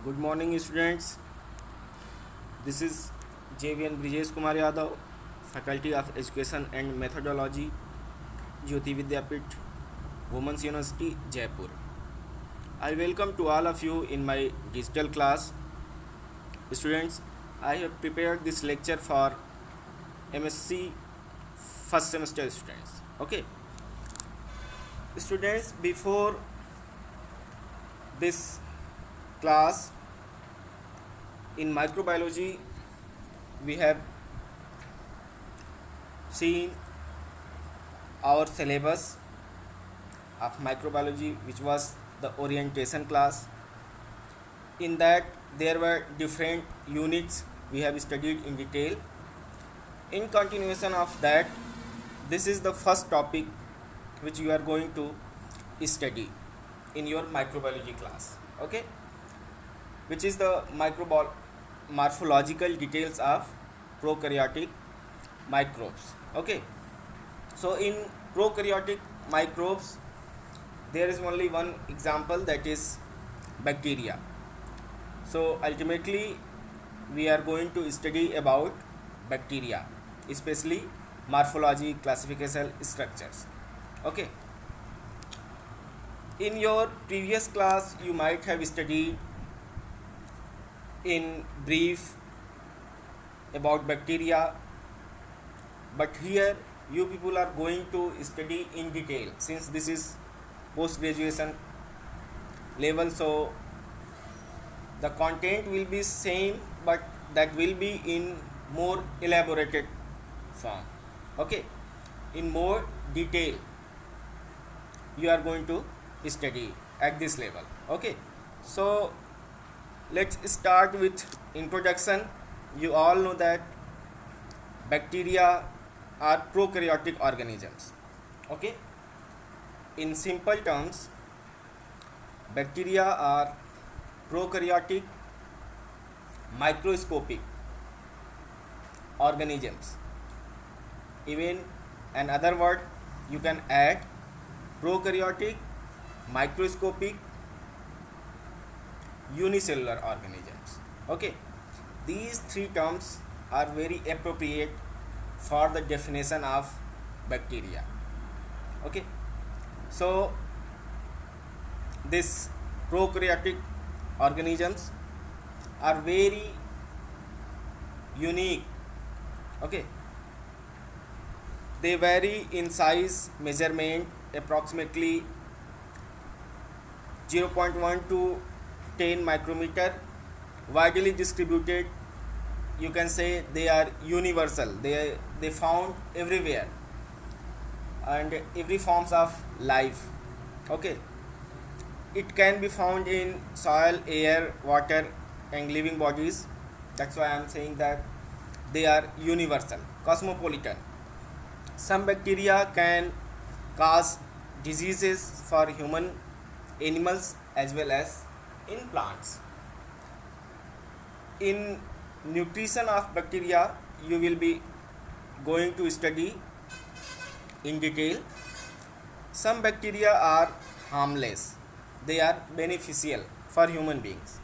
Good morning, students. This is JVN Brijesh Kumar Yadav, Faculty of Education and Methodology, Jyoti Vidyapit, Women's University, Jaipur. I welcome to all of you in my digital class. Students, I have prepared this lecture for MSc first semester students. Okay, students, before this class in microbiology, we have seen our syllabus of microbiology, which was the orientation class. In that, there were different units we have studied in detail. In continuation of that, this is the first topic which you are going to study in your microbiology class. Okay, which is the morphological details of prokaryotic microbes. Okay, so in prokaryotic microbes, there is only one example, that is bacteria. So ultimately, we are going to study about bacteria, especially morphology, classification, structures. Okay, in your previous class, you might have studied in brief about bacteria, but here you people are going to study in detail, since this is post graduation level. So the content will be same, but that will be in more elaborated form. Okay, in more detail you are going to study at this level. Okay, so let's start with introduction. You all know that bacteria are prokaryotic organisms. Okay, in simple terms, bacteria are prokaryotic microscopic organisms. Even another word you can add, prokaryotic microscopic unicellular organisms. Okay, these three terms are very appropriate for the definition of bacteria. Okay, so this prokaryotic organisms are very unique. Okay, they vary in size, measurement approximately 0.1 to 10 micrometer, widely distributed. You can say they are universal. They found everywhere and every forms of life. Okay, it can be found in soil, air, water, and living bodies. That's why I am saying that they are universal, cosmopolitan. Some bacteria can cause diseases for human, animals, as well as in plants. In nutrition of bacteria, you will be going to study in detail. Some bacteria are harmless, they are beneficial for human beings.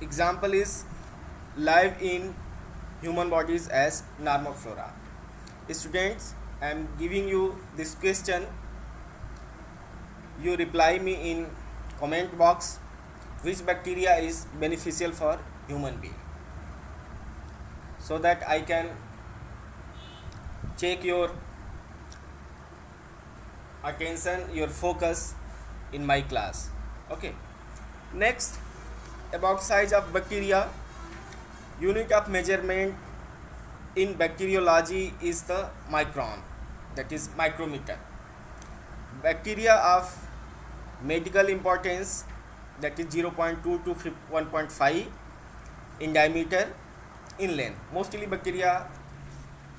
Example is live in human bodies as normal flora. Students, I am giving you this question. You reply me in comment box which bacteria is beneficial for human being, so that I can check your attention, your focus in my class. Okay, next, about size of bacteria. Unit of measurement in bacteriology is the micron, that is micrometer. Bacteria of medical importance, that is 0.2 to 1.5 in diameter, in length. Mostly bacteria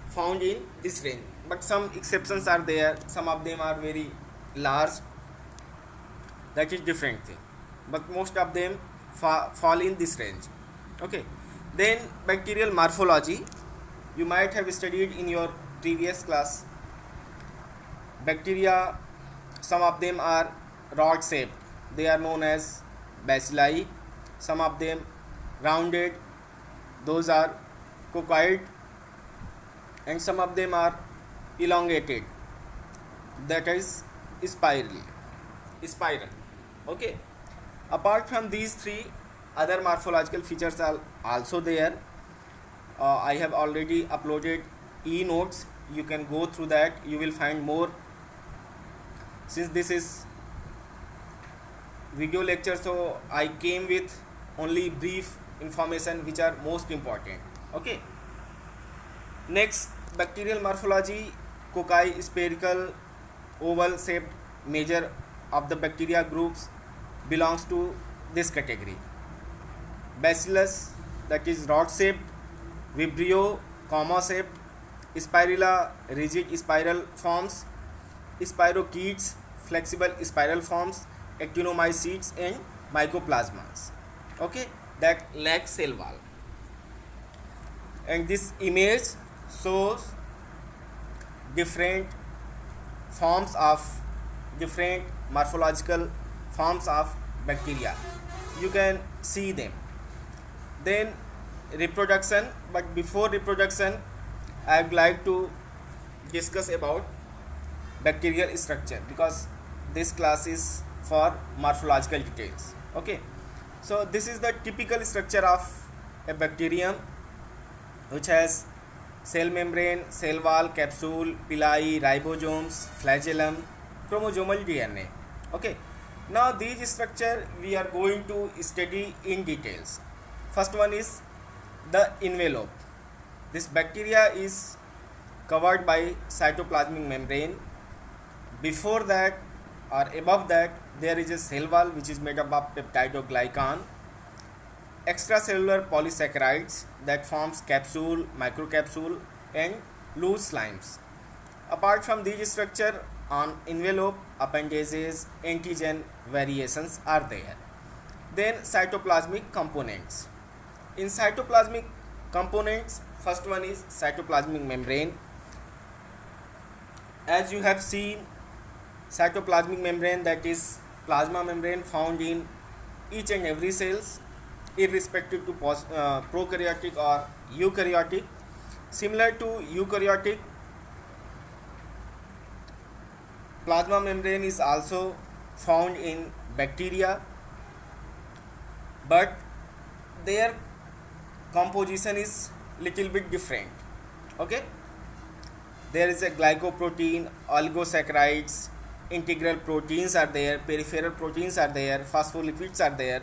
found in this range, but some exceptions are there. Some of them are very large, that is different thing, but most of them fall in this range. Okay, then bacterial morphology, you might have studied in your previous class. Bacteria, some of them are rod shaped, they are known as bacilli, some of them rounded, those are coccoid, and some of them are elongated, that is spiral. Okay, apart from these three, other morphological features are also there. I have already uploaded e-notes, you can go through that, you will find more. Since this is video lecture, so I came with only brief information which are most important. Okay, next, bacterial morphology. Cocci, spherical, oval shaped major of the bacteria groups belongs to this category. Bacillus, that is rod shaped. Vibrio, comma shaped. Spirilla, rigid spiral forms. Spirochetes, flexible spiral forms. Actinomycetes and mycoplasmas. Okay, that lack cell wall. And this image shows different forms of different morphological forms of bacteria. You can see them. Then reproduction, but before reproduction I would like to discuss about bacterial structure, because this class is for morphological details. Okay, so this is the typical structure of a bacterium, which has cell membrane, cell wall, capsule, pili, ribosomes, flagellum, chromosomal DNA. Okay, now these structure we are going to study in details. First one is the envelope. This bacteria is covered by cytoplasmic membrane. Before that or above that there is a cell wall which is made up of peptidoglycan, extracellular polysaccharides that forms capsule, microcapsule and loose slimes. Apart from these structure, on envelope appendages, antigen variations are there. Then cytoplasmic components. In cytoplasmic components, first one is cytoplasmic membrane. As you have seen, cytoplasmic membrane, that is plasma membrane, found in each and every cells, irrespective to prokaryotic or eukaryotic. Similar to eukaryotic, plasma membrane is also found in bacteria, but their composition is little bit different. Okay, there is a glycoprotein, oligosaccharides, integral proteins are there, peripheral proteins are there, phospholipids are there.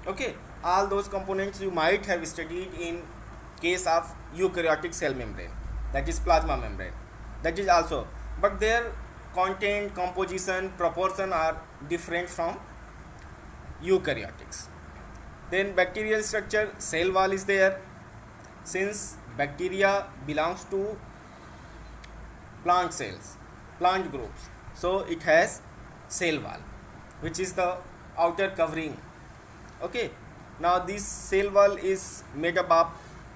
Okay, all those components you might have studied in case of eukaryotic cell membrane, that is plasma membrane, that is also, but their content, composition, proportion are different from eukaryotics. Then bacterial structure, cell wall is there. Since bacteria belongs to plant cells, plant groups, so it has cell wall, which is the outer covering. Okay, now this cell wall is made up of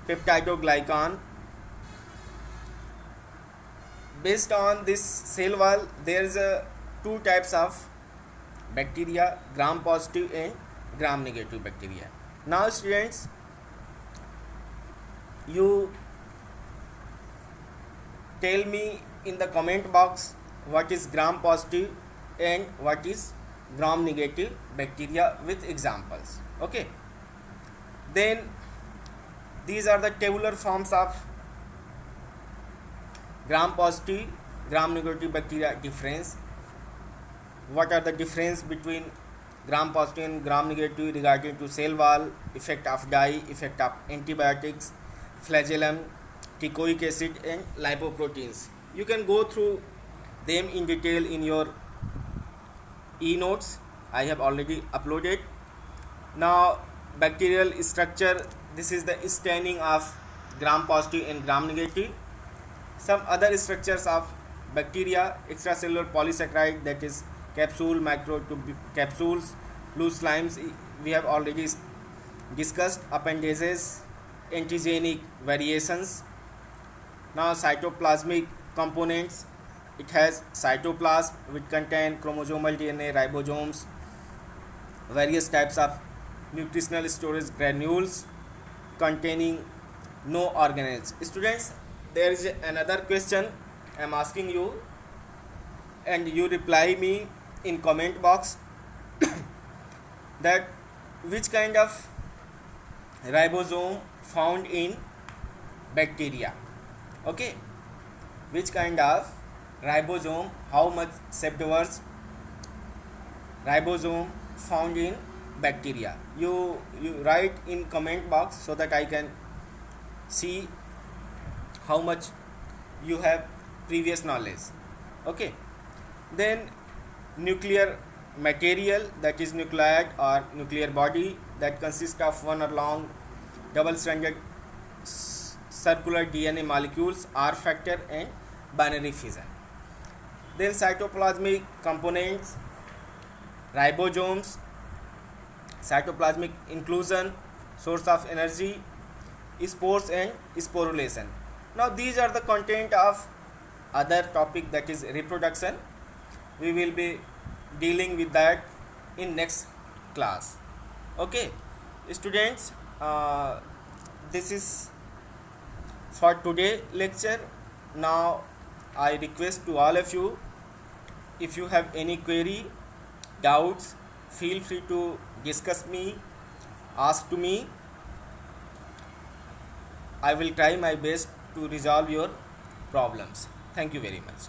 peptidoglycan. Based on this cell wall, there is two types of bacteria, gram positive and gram negative bacteria. Now students, you tell me in the comment box what is gram positive and what is gram negative bacteria with examples. Okay, then these are the tabular forms of gram positive, gram negative bacteria. Difference, what are the difference between gram positive and gram negative regarding to cell wall, effect of dye, effect of antibiotics, flagellum, teichoic acid and lipoproteins. You can go through them in detail in your e-notes, I have already uploaded. Now bacterial structure, this is the staining of gram positive and gram negative. Some other structures of bacteria, extracellular polysaccharide, that is capsule, capsules, loose slimes, we have already discussed. Appendages, antigenic variations. Now cytoplasmic components, it has cytoplasm which contain chromosomal DNA, ribosomes, various types of nutritional storage granules containing no organelles. Students, there is another question I am asking you, and you reply me in comment box that which kind of ribosome found in bacteria. Okay, which kind of ribosome, how much septverse ribosome found in bacteria? You write in comment box so that I can see how much you have previous knowledge. Okay, then nuclear material, that is nuclide or nuclear body, that consists of one or long double stranded circular DNA molecules, R factor and binary fission. Then cytoplasmic components, ribosomes, cytoplasmic inclusion, source of energy, spores and sporulation. Now these are the content of other topic, that is reproduction. We will be dealing with that in next class. Okay, students, this is for today lecture. Now I request to all of you, if you have any query, doubts, feel free to discuss me, ask to me. I will try my best to resolve your problems. Thank you very much.